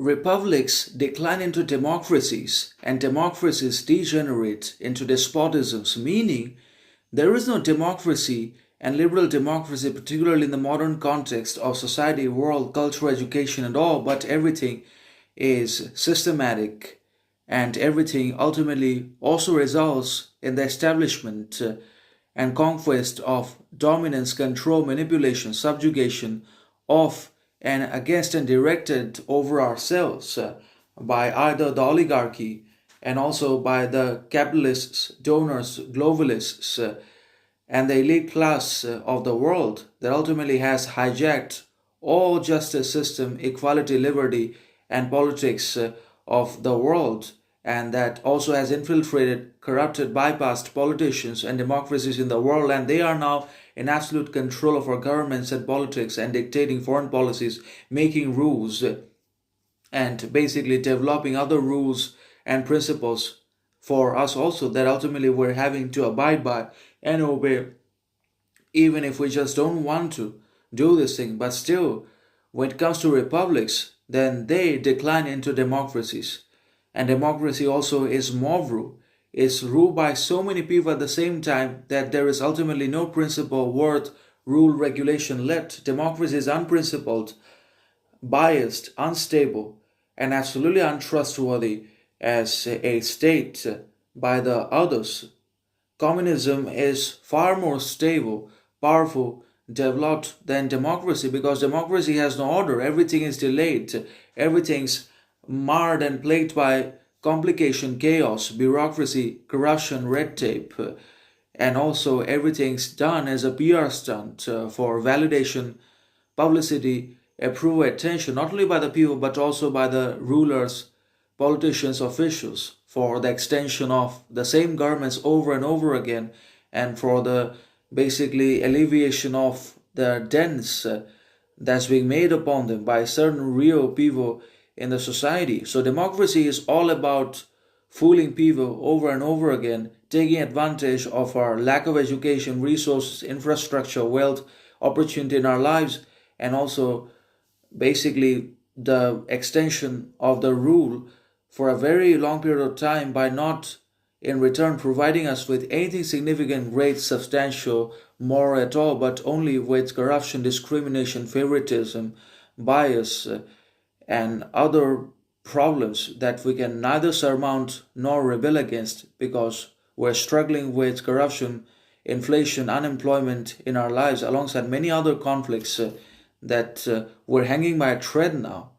republics decline into democracies and democracies degenerate into despotisms, meaning there is no democracy and liberal democracy, particularly in the modern context of society, world, culture, education, and all, but everything is systematic and everything ultimately also results in the establishment and conquest of dominance, control, manipulation, subjugation of and against and directed over ourselves by either the oligarchy and also by the capitalists, donors, globalists, and the elite class of the world that ultimately has hijacked all justice system, equality, liberty, and politics of the world, and that also has infiltrated, corrupted, bypassed politicians and democracies in the world, and they are now in absolute control of our governments and politics and dictating foreign policies, making rules, and basically developing other rules and principles for us also that ultimately we're having to abide by and obey, even if we just don't want to do this thing. But still, when it comes to republics, then they decline into democracies. And democracy also is mob rule. It's ruled by so many people at the same time that there is ultimately no principle, word, rule, regulation left. Democracy is unprincipled, biased, unstable, and absolutely untrustworthy as a state by the others. Communism is far more stable, powerful, developed than democracy because democracy has no order. Everything is delayed, everything's marred and plagued by complication, chaos, bureaucracy, corruption, red tape, and also everything's done as a PR stunt for validation, publicity, approval, attention, not only by the people but also by the rulers, politicians, officials, for the extension of the same governments over and over again, and for the basically alleviation of the dents that's being made upon them by certain real people in the society. So democracy is all about fooling people over and over again, taking advantage of our lack of education, resources, infrastructure, wealth, opportunity in our lives, and also basically the extension of the rule for a very long period of time by not in return providing us with anything significant, great, substantial, more at all, but only with corruption, discrimination, favoritism, bias, and other problems that we can neither surmount nor rebel against because we're struggling with corruption, inflation, unemployment in our lives alongside many other conflicts that we're hanging by a thread now.